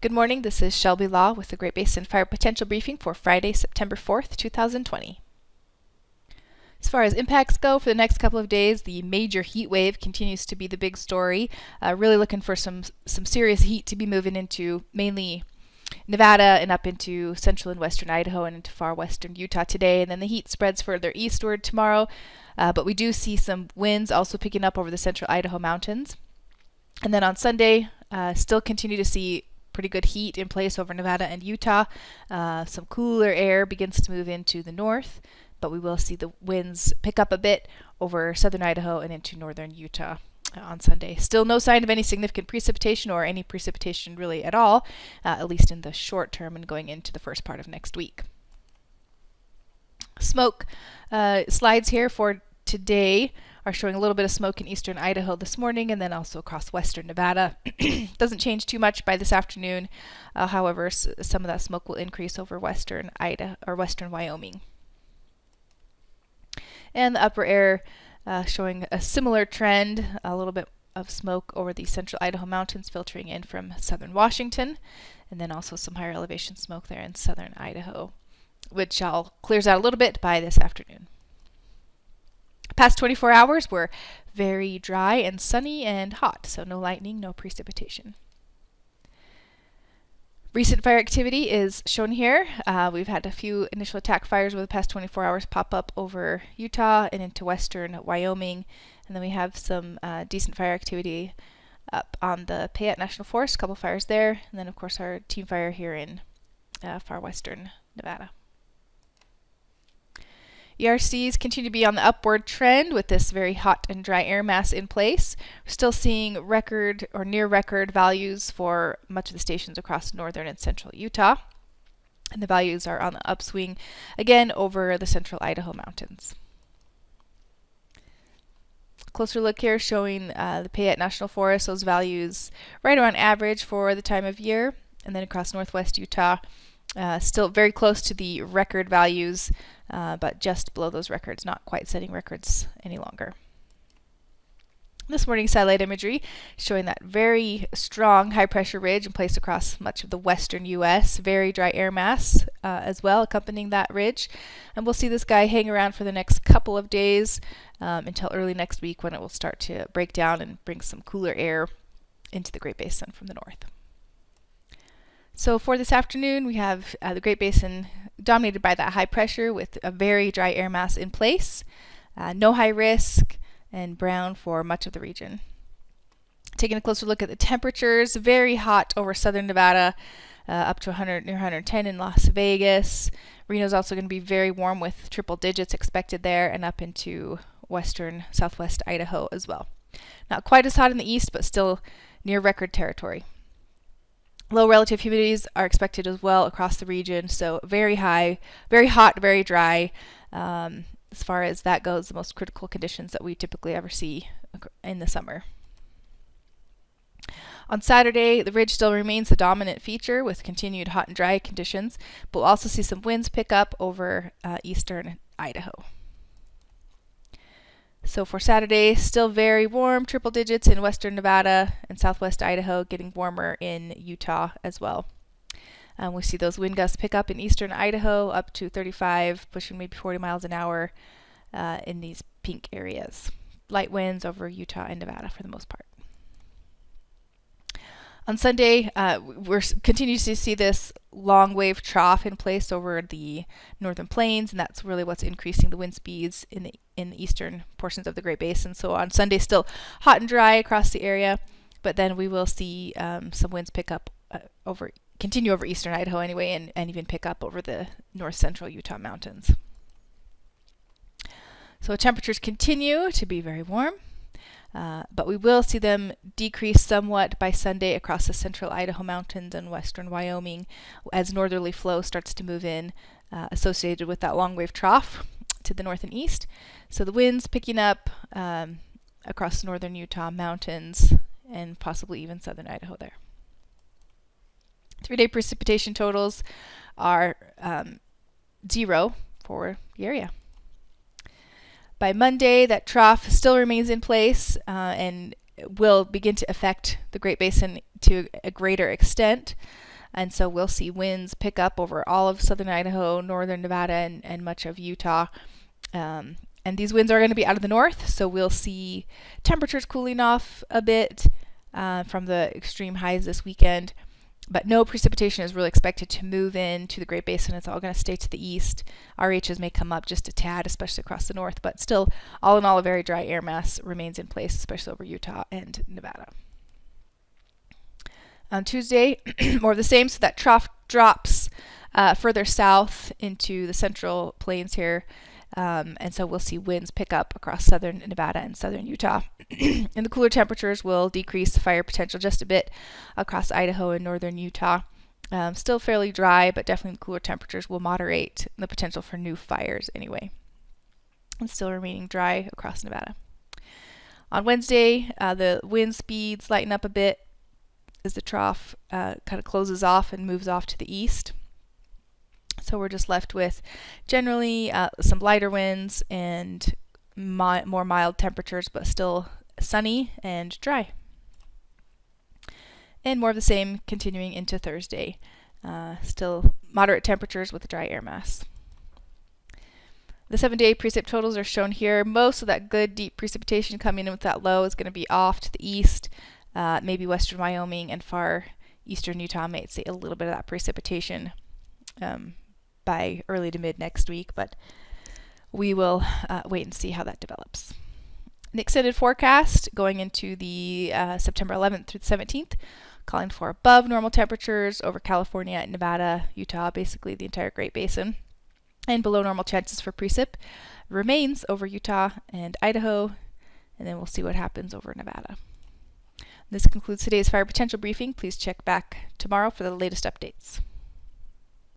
Good morning, this is Shelby Law with the Great Basin Fire Potential Briefing for Friday, September 4th, 2020. As far as impacts go for the next couple of days, the major heat wave continues to be the big story. Really looking for some serious heat to be moving into mainly Nevada and up into central and western Idaho and into far western Utah today. And then the heat spreads further eastward tomorrow. But we do see some winds also picking up over the central Idaho mountains. And then on Sunday, still continue to see pretty good heat in place over Nevada and Utah. Some cooler air begins to move into the north, but we will see the winds pick up a bit over southern Idaho and into northern Utah on Sunday. Still no sign of any significant precipitation or any precipitation really at all, at least in the short term and going into the first part of next week. Smoke slides here for today are showing a little bit of smoke in eastern Idaho this morning and then also across western Nevada. Doesn't change too much by this afternoon. However, some of that smoke will increase over western Idaho or western Wyoming. And the upper air showing a similar trend, a little bit of smoke over the central Idaho mountains filtering in from southern Washington, and then also some higher elevation smoke there in southern Idaho, which clears out a little bit by this afternoon. Past 24 hours were very dry and sunny and hot, so no lightning, no precipitation. Recent fire activity is shown here. We've had a few initial attack fires over the past 24 hours pop up over Utah and into western Wyoming, and then we have some decent fire activity up on the Payette National Forest, a couple fires there, and then of course our team fire here in far western Nevada. ERCs continue to be on the upward trend with this very hot and dry air mass in place. We're still seeing record or near record values for much of the stations across northern and central Utah. And the values are on the upswing again over the central Idaho mountains. Closer look here showing the Payette National Forest, those values right around average for the time of year. And then across northwest Utah, still very close to the record values, but just below those records, not quite setting records any longer. This morning's satellite imagery showing that very strong high pressure ridge in place across much of the western U.S. Very dry air mass as well accompanying that ridge. And we'll see this guy hang around for the next couple of days until early next week when it will start to break down and bring some cooler air into the Great Basin from the north. So for this afternoon, we have the Great Basin dominated by that high pressure with a very dry air mass in place, no high risk, and brown for much of the region. Taking a closer look at the temperatures, very hot over southern Nevada, up to 100, near 110 in Las Vegas. Reno's also going to be very warm with triple digits expected there and up into western, southwest Idaho as well. Not quite as hot in the east, but still near record territory. Low relative humidities are expected as well across the region, so very high, very hot, very dry. As far as that goes, the most critical conditions that we typically ever see in the summer. On Saturday, the ridge still remains the dominant feature with continued hot and dry conditions, but we'll also see some winds pick up over eastern Idaho. So for Saturday, still very warm, triple digits in western Nevada and southwest Idaho, getting warmer in Utah as well. We see those wind gusts pick up in eastern Idaho up to 35, pushing maybe 40 miles an hour in these pink areas. Light winds over Utah and Nevada for the most part. On Sunday, we're continuing to see this long wave trough in place over the northern plains, and that's really what's increasing the wind speeds in the eastern portions of the Great Basin. So on Sunday, still hot and dry across the area, but then we will see some winds pick up continue over eastern Idaho anyway, and even pick up over the north central Utah mountains. So temperatures continue to be very warm. But we will see them decrease somewhat by Sunday across the central Idaho mountains and western Wyoming as northerly flow starts to move in associated with that long wave trough to the north and east. So the winds picking up across northern Utah mountains and possibly even southern Idaho there. 3-day precipitation totals are 0 for the area. By Monday, that trough still remains in place and will begin to affect the Great Basin to a greater extent. And so we'll see winds pick up over all of southern Idaho, northern Nevada, and much of Utah. And these winds are going to be out of the north, so we'll see temperatures cooling off a bit from the extreme highs this weekend. But no precipitation is really expected to move into the Great Basin. It's all going to stay to the east. RHs may come up just a tad, especially across the north, but still, all in all, a very dry air mass remains in place, especially over Utah and Nevada. On Tuesday, more of the same, so that trough drops further south into the central plains here. And so we'll see winds pick up across southern Nevada and southern Utah. And the cooler temperatures will decrease the fire potential just a bit across Idaho and northern Utah. Still fairly dry, but definitely the cooler temperatures will moderate the potential for new fires anyway. And still remaining dry across Nevada. On Wednesday, the wind speeds lighten up a bit as the trough kind of closes off and moves off to the east. So we're just left with generally some lighter winds and more mild temperatures, but still sunny and dry. And more of the same continuing into Thursday. Still moderate temperatures with a dry air mass. The 7-day precip totals are shown here. Most of that good deep precipitation coming in with that low is going to be off to the east, maybe western Wyoming and far eastern Utah may see a little bit of that precipitation by early to mid next week, but we will wait and see how that develops. An extended forecast going into the September 11th through the 17th, calling for above normal temperatures over California and Nevada, Utah, basically the entire Great Basin, and below normal chances for precip remains over Utah and Idaho, and then we'll see what happens over Nevada. This concludes today's fire potential briefing. Please check back tomorrow for the latest updates.